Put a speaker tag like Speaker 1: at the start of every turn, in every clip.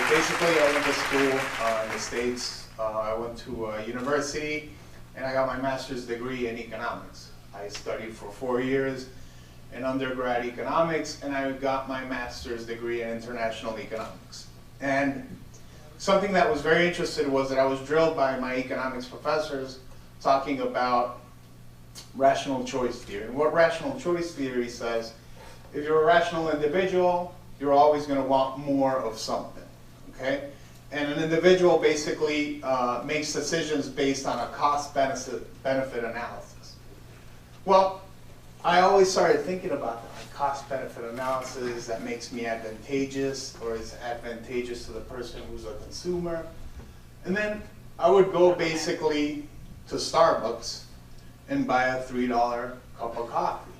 Speaker 1: basically, I went to school in the States. I went to university, and I got my master's degree in economics. I studied for 4 years in undergrad economics, and I got my master's degree in international economics. And something that was very interesting was that I was drilled by my economics professors talking about rational choice theory. And what rational choice theory says, if you're a rational individual, you're always going to want more of something, okay? And an individual basically makes decisions based on a cost-benefit analysis. Well, I always started thinking about that, like cost-benefit analysis that makes me advantageous or is advantageous to the person who's a consumer. And then I would go basically to Starbucks and buy a $3 cup of coffee.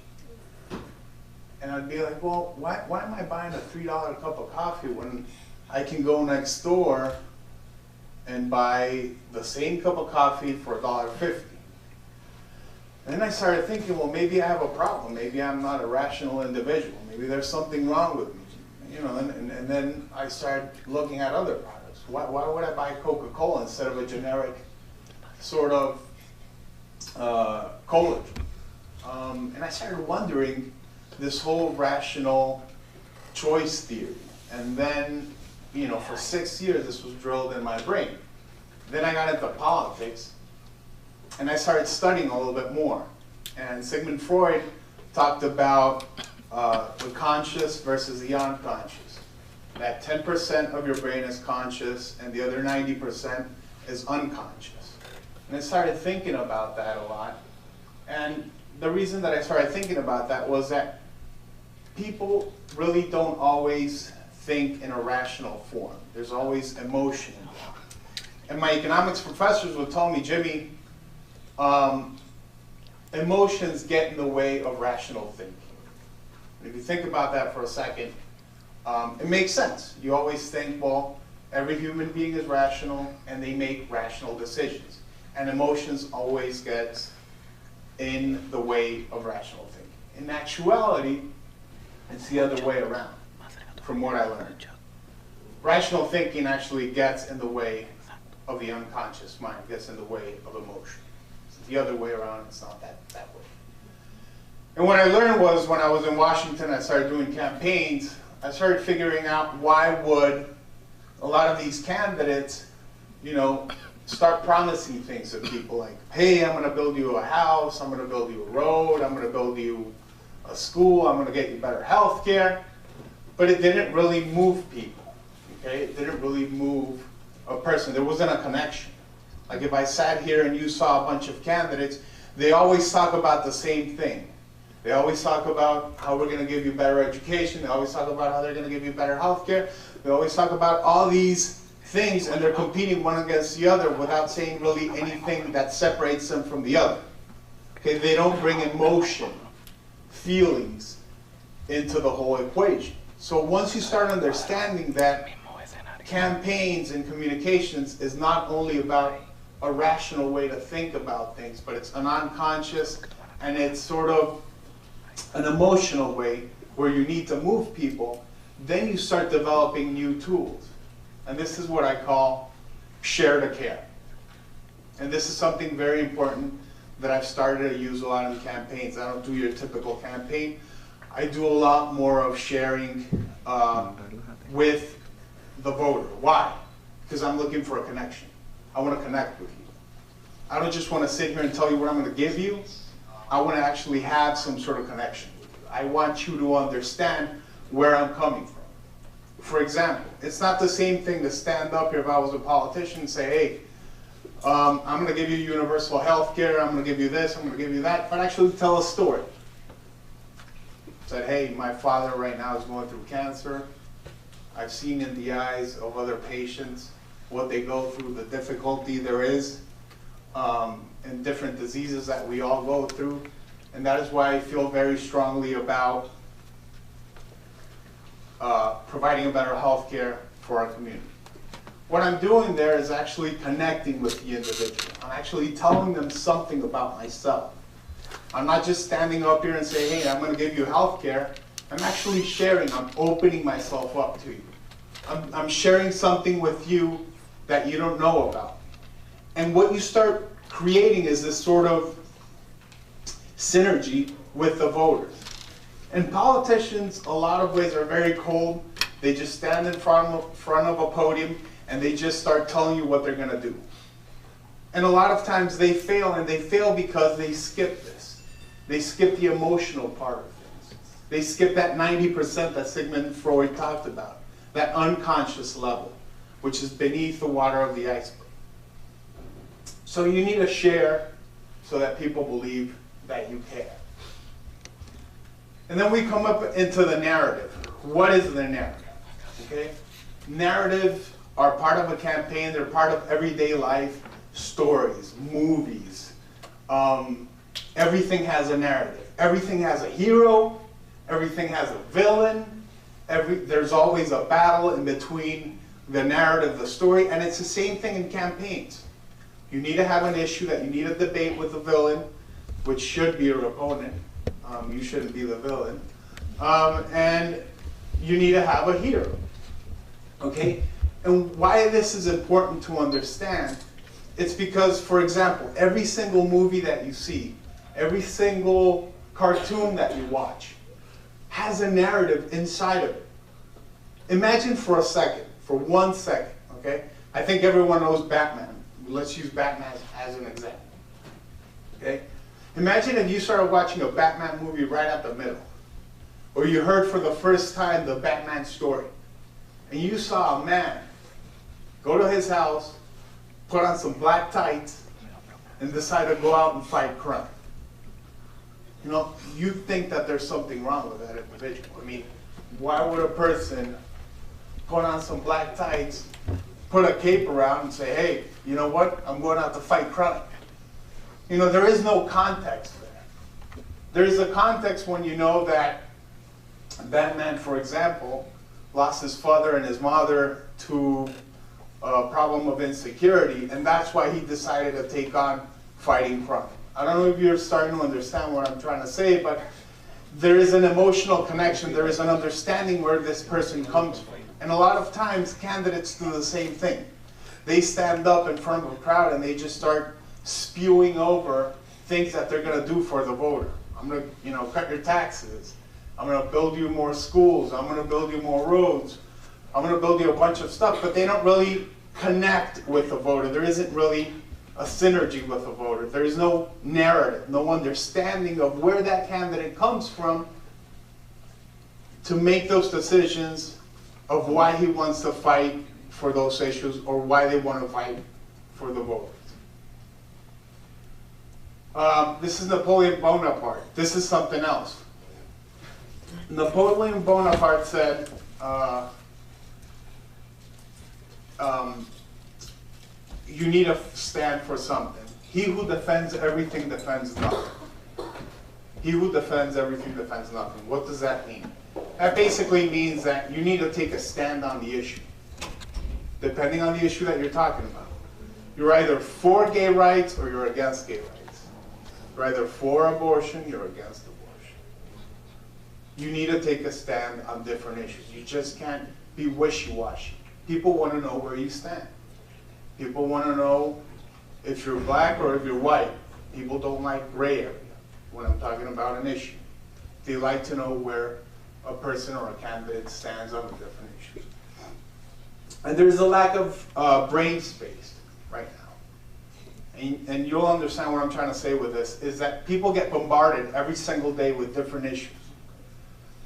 Speaker 1: And I'd be like, well, why am I buying a $3 cup of coffee when I can go next door and buy the same cup of coffee for $1.50? And then I started thinking, well, maybe I have a problem. Maybe I'm not a rational individual. Maybe there's something wrong with me. You know, and then I started looking at other products. Why would I buy Coca-Cola instead of a generic sort of cola? And I started wondering this whole rational choice theory. And then, you know, for 6 years, this was drilled in my brain. Then I got into politics, and I started studying a little bit more. And Sigmund Freud talked about the conscious versus the unconscious. That 10% of your brain is conscious, and the other 90% is unconscious. And I started thinking about that a lot. And the reason that I started thinking about that was that people really don't always think in a rational form. There's always emotion involved. And my economics professors would tell me, Jimmy, emotions get in the way of rational thinking. And if you think about that for a second, it makes sense. You always think, well, every human being is rational and they make rational decisions. And emotions always get in the way of rational thinking. In actuality, it's the other way around, from what I learned. Rational thinking actually gets in the way of the unconscious mind, gets in the way of emotion. It's the other way around, it's not that way. And what I learned was when I was in Washington, I started doing campaigns, I started figuring out why would a lot of these candidates, you know, start promising things to people like, hey, I'm going to build you a house, I'm going to build you a road, I'm going to build you a school, I'm going to get you better health care. But it didn't really move people, okay? It didn't really move a person. There wasn't a connection. Like if I sat here and you saw a bunch of candidates, they always talk about the same thing. They always talk about how we're going to give you better education. They always talk about how they're going to give you better health care. They always talk about all these things, and they're competing one against the other without saying really anything that separates them from the other. Okay, they don't bring emotion, feelings into the whole equation. So once you start understanding that campaigns and communications is not only about a rational way to think about things, but it's an unconscious and it's sort of an emotional way where you need to move people, then you start developing new tools. And this is what I call share to care. And this is something very important that I've started to use a lot in campaigns. I don't do your typical campaign. I do a lot more of sharing with the voter. Why? Because I'm looking for a connection. I want to connect with you. I don't just want to sit here and tell you what I'm going to give you. I want to actually have some sort of connection with you. I want you to understand where I'm coming from. For example, it's not the same thing to stand up here if I was a politician and say, hey, I'm going to give you universal health care, I'm going to give you this, I'm going to give you that, but actually tell a story. Said, hey, my father right now is going through cancer. I've seen in the eyes of other patients what they go through, the difficulty there is in different diseases that we all go through. And that is why I feel very strongly about providing a better health care for our community. What I'm doing there is actually connecting with the individual. I'm actually telling them something about myself. I'm not just standing up here and saying, hey, I'm going to give you health care. I'm actually sharing. I'm opening myself up to you. I'm sharing something with you that you don't know about. And what you start creating is this sort of synergy with the voters. And politicians, a lot of ways, are very cold. They just stand in front of a podium and they just start telling you what they're going to do. And a lot of times they fail, and they fail because they skip this. They skip the emotional part of things. They skip that 90% that Sigmund Freud talked about, that unconscious level, which is beneath the water of the iceberg. So you need to share so that people believe that you care. And then we come up into the narrative. What is the narrative? Okay? Narratives are part of a campaign. They're part of everyday life. Stories, movies. Everything has a narrative. Everything has a hero. Everything has a villain. There's always a battle in between the narrative, the story, and it's the same thing in campaigns. You need to have an issue that you need to debate with the villain, which should be your opponent. You shouldn't be the villain. And you need to have a hero. Okay? And why this is important to understand, it's because, for example, every single movie that you see, every single cartoon that you watch, has a narrative inside of it. Imagine for a second, for 1 second, okay? I think everyone knows Batman. Let's use Batman as an example. Okay? Imagine if you started watching a Batman movie right at the middle, or you heard for the first time the Batman story, and you saw a man go to his house, put on some black tights, and decide to go out and fight crime. You know, you think that there's something wrong with that individual. I mean, why would a person put on some black tights, put a cape around, and say, hey, you know what, I'm going out to fight crime? You know, there is no context there. There is a context when you know that Batman, for example, lost his father and his mother to a problem of insecurity, and that's why he decided to take on fighting crime. I don't know if you're starting to understand what I'm trying to say, but there is an emotional connection, there is an understanding where this person comes from. And a lot of times, candidates do the same thing. They stand up in front of a crowd and they just start spewing over things that they're going to do for the voter. I'm going to, cut your taxes. I'm going to build you more schools. I'm going to build you more roads. I'm going to build you a bunch of stuff. But they don't really connect with the voter. There isn't really a synergy with the voter. There is no narrative, no understanding of where that candidate comes from to make those decisions of why he wants to fight for those issues or why they want to fight for the voters. This is Napoleon Bonaparte. This is something else. Napoleon Bonaparte said, you need to stand for something. He who defends everything defends nothing. He who defends everything defends nothing. What does that mean? That basically means that you need to take a stand on the issue, depending on the issue that you're talking about. You're either for gay rights or you're against gay rights. You're either for abortion, you're against abortion. You need to take a stand on different issues. You just can't be wishy-washy. People want to know where you stand. People want to know if you're black or if you're white. People don't like gray area when I'm talking about an issue. They like to know where a person or a candidate stands on the different issues. And there's a lack of brain space right now. And you'll understand what I'm trying to say with this, is that people get bombarded every single day with different issues.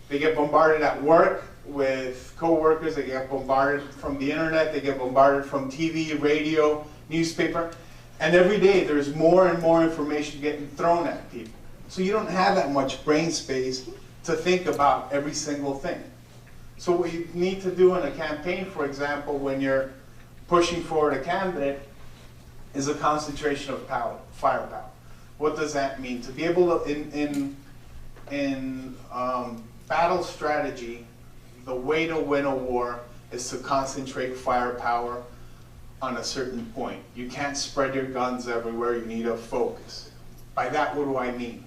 Speaker 1: They get bombarded at work with coworkers, they get bombarded from the internet, they get bombarded from TV, radio, newspaper, and every day there's more and more information getting thrown at people. So you don't have that much brain space to think about every single thing. So what you need to do in a campaign, for example, when you're pushing forward a candidate, is a concentration of power, firepower. What does that mean? To be able to, in battle strategy, the way to win a war is to concentrate firepower on a certain point. You can't spread your guns everywhere, you need to focus. By that, what do I mean?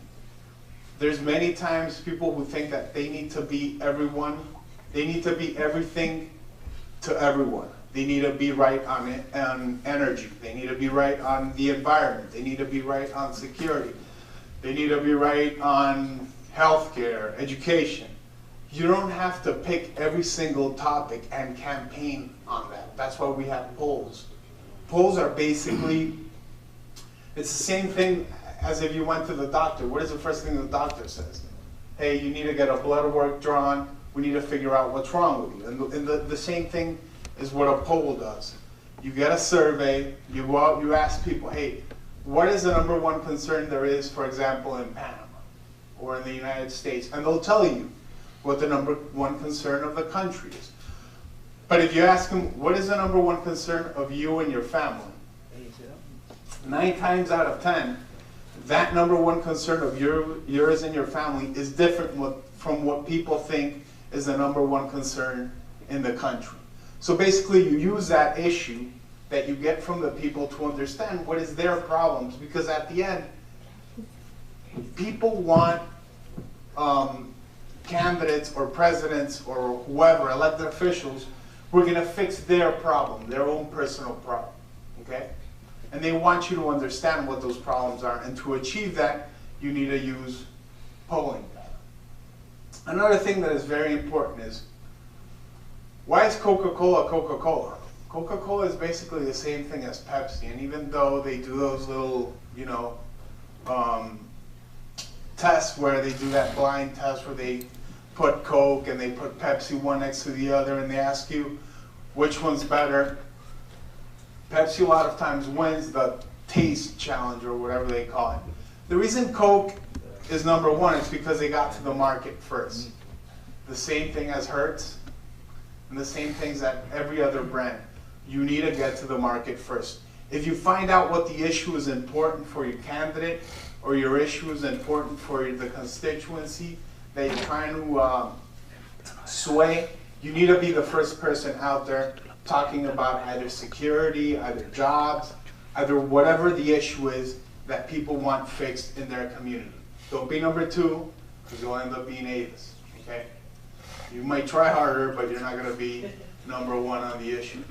Speaker 1: There's many times people who think that they need to be everyone, they need to be everything to everyone. They need to be right on energy. They need to be right on the environment. They need to be right on security. They need to be right on healthcare, education. You don't have to pick every single topic and campaign on that. That's why we have polls. Polls are basically, it's the same thing as if you went to the doctor. What is the first thing the doctor says? Hey, you need to get a blood work drawn. We need to figure out what's wrong with you. And the same thing is what a poll does. You get a survey, you go out, you ask people, hey, what is the #1 concern there is, for example, in Panama or in the United States? And they'll tell you what the #1 concern of the country is. But if you ask them, what is the #1 concern of you and your family? 9 times out of 10, that #1 concern of yours and your family is different from what people think is the #1 concern in the country. So basically you use that issue that you get from the people to understand what is their problems, because at the end, people want candidates or presidents or whoever, elected officials, who are going to fix their problem, their own personal problem, okay? And they want you to understand what those problems are, and to achieve that, you need to use polling data. Another thing that is very important is, why is Coca-Cola Coca-Cola? Coca-Cola is basically the same thing as Pepsi, and even though they do those little, tests where they do that blind test where they put Coke and they put Pepsi one next to the other and they ask you which one's better, Pepsi a lot of times wins the taste challenge or whatever they call it. The reason Coke is #1 is because they got to the market first. The same thing as Hertz and the same things at every other brand. You need to get to the market first. If you find out what the issue is important for your candidate, or your issue is important for the constituency that you're trying to sway, you need to be the first person out there talking about either security, either jobs, either whatever the issue is that people want fixed in their community. Don't be #2, because you'll end up being Avis, okay? You might try harder, but you're not going to be #1 on the issues.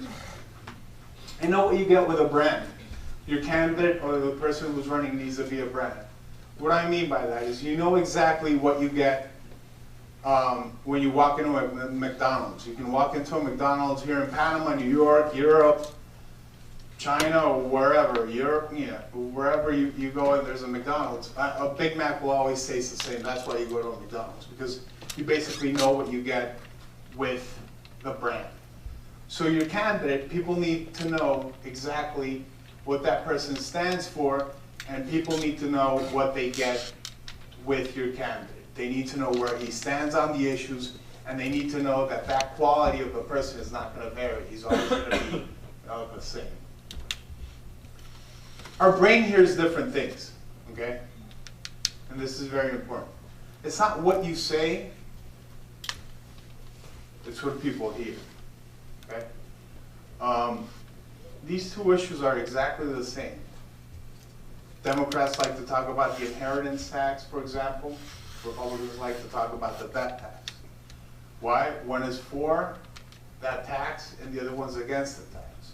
Speaker 1: And know what you get with a brand. Your candidate or the person who's running needs to be a brand. What I mean by that is you know exactly what you get when you walk into a McDonald's. You can walk into a McDonald's here in Panama, New York, Europe, China, or wherever, wherever you go and there's a McDonald's. A Big Mac will always taste the same. That's why you go to a McDonald's, because you basically know what you get with the brand. So your candidate, people need to know exactly what that person stands for, and people need to know what they get with your candidate. They need to know where he stands on the issues, and they need to know that that quality of the person is not going to vary. He's always going to be the same. Our brain hears different things, okay? And this is very important. It's not what you say, it's what people hear, okay? These two issues are exactly the same. Democrats like to talk about the inheritance tax, for example. Republicans like to talk about the death tax. Why? One is for that tax and the other one's against the tax.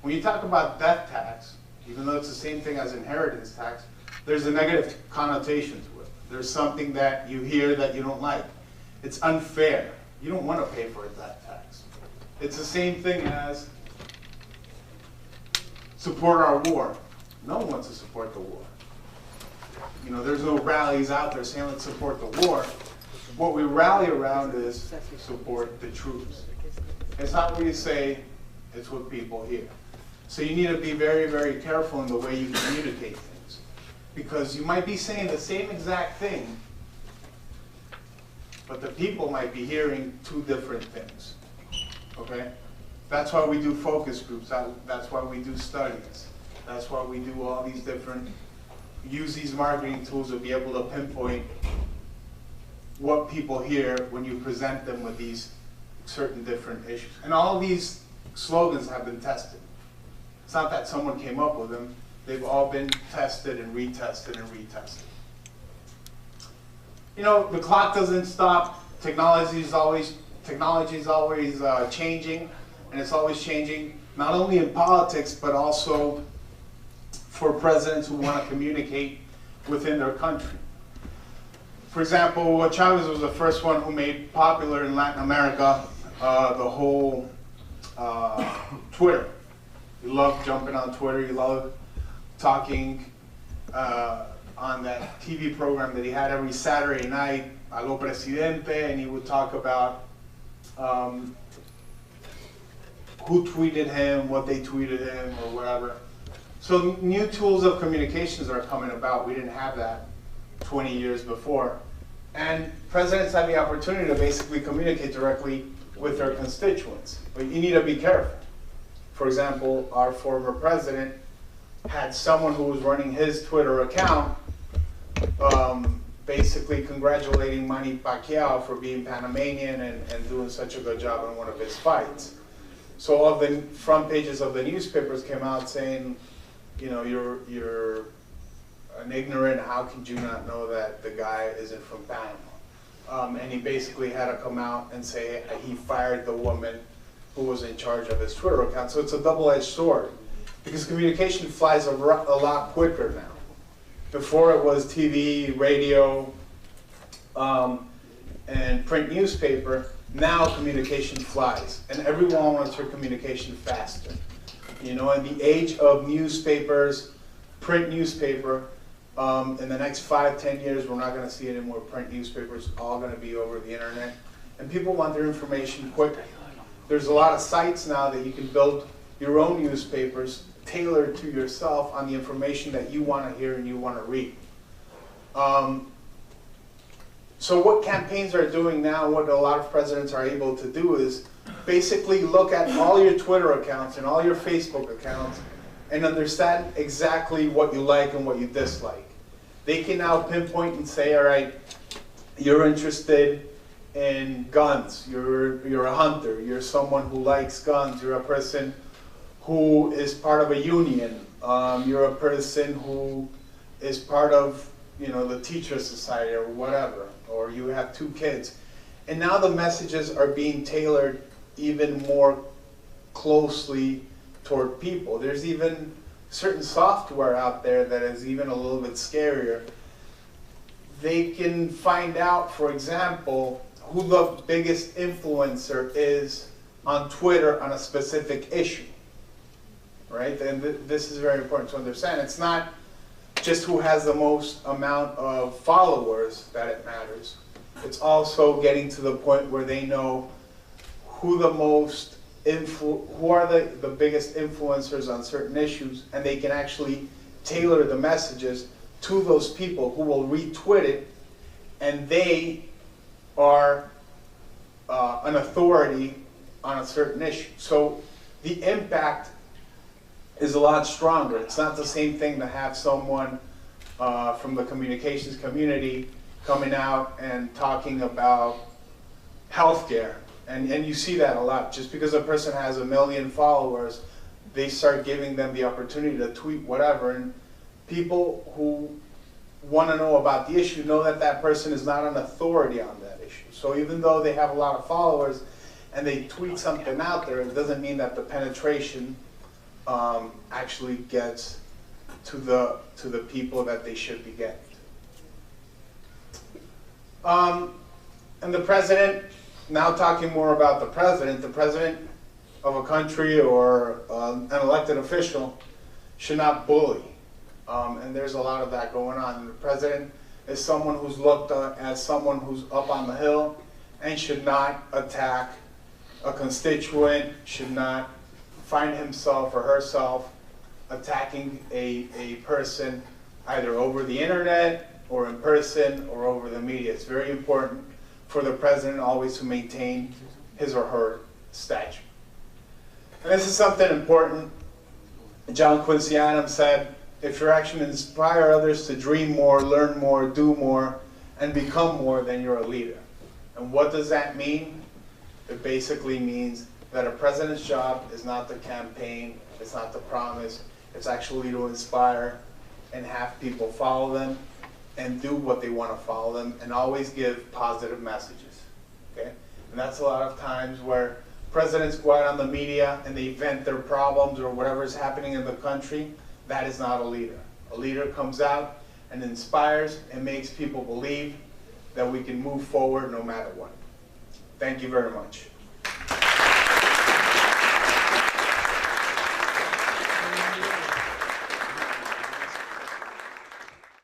Speaker 1: When you talk about death tax, even though it's the same thing as inheritance tax, there's a negative connotation to it. There's something that you hear that you don't like. It's unfair. You don't want to pay for a death tax. It's the same thing as support our war. No one wants to support the war. There's no rallies out there saying let's support the war. What we rally around is support the troops. It's not what you say, it's what people hear. So you need to be very, very careful in the way you communicate things. Because you might be saying the same exact thing, but the people might be hearing two different things, okay? That's why we do focus groups, that's why we do studies. That's why we do all these different, use these marketing tools to be able to pinpoint what people hear when you present them with these certain different issues. And all these slogans have been tested. It's not that someone came up with them. They've all been tested and retested and retested. The clock doesn't stop. Technology is always changing. and it's always changing, not only in politics, but also for presidents who want to communicate within their country. For example, Chavez was the first one who made popular in Latin America the whole Twitter. You love jumping on Twitter, you love talking on that TV program that he had every Saturday night, Aló Presidente, and he would talk about who tweeted him, what they tweeted him, or whatever. So new tools of communications are coming about. We didn't have that 20 years before. And presidents have the opportunity to basically communicate directly with their constituents. But you need to be careful. For example, our former president had someone who was running his Twitter account basically congratulating Manny Pacquiao for being Panamanian and doing such a good job in one of his fights. So all of the front pages of the newspapers came out saying, you know, you're an ignorant, how could you not know that the guy isn't from Panama? And he basically had to come out and say he fired the woman who was in charge of his Twitter account. So it's a double-edged sword, because communication flies a lot quicker now. Before it was TV, radio, and print newspaper. Now communication flies, and everyone wants their communication faster. You know, in the age of newspapers, print newspaper, in the next 5–10 years, we're not going to see any more print newspapers. It's all going to be over the internet, and people want their information quicker. There's a lot of sites now that you can build your own newspapers tailored to yourself on the information that you want to hear and you want to read. So what campaigns are doing now, what a lot of presidents are able to do is basically look at all your Twitter accounts and all your Facebook accounts and understand exactly what you like and what you dislike. They can now pinpoint and say, all right, you're interested in guns, you're a hunter, you're someone who likes guns, you're a person who is part of a union, you're a person who is part of, you know, the teacher society or whatever, or you have 2 kids. And now the messages are being tailored even more closely toward people. There's even certain software out there that is even a little bit scarier. They can find out, for example, who the biggest influencer is on Twitter on a specific issue, right? And this is very important to understand. It's not just who has the most amount of followers that it matters. It's also getting to the point where they know who the most who are the biggest influencers on certain issues, and they can actually tailor the messages to those people who will retweet it, and they are an authority on a certain issue. So the impact is a lot stronger. It's not the same thing to have someone from the communications community coming out and talking about healthcare. And you see that a lot. Just because a person has 1 million followers, they start giving them the opportunity to tweet whatever. And people who want to know about the issue know that that person is not an authority on that issue. So even though they have a lot of followers and they tweet something out there, it doesn't mean that the penetration actually gets to the people that they should be getting. And the president, now talking more about the president of a country or an elected official should not bully. And there's a lot of that going on. The president is someone who's looked at as someone who's up on the hill and should not attack a constituent, should not find himself or herself attacking a person either over the internet or in person or over the media. It's very important for the president always to maintain his or her stature. And this is something important. John Quincy Adams said, if your actions inspire others to dream more, learn more, do more, and become more, then you're a leader. And what does that mean? It basically means that a president's job is not to campaign, it's not to promise, it's actually to inspire and have people follow them and do what they want to follow them, and always give positive messages, okay? And that's a lot of times where presidents go out on the media and they vent their problems or whatever is happening in the country. That is not a leader. A leader comes out and inspires and makes people believe that we can move forward no matter what. Thank you very much.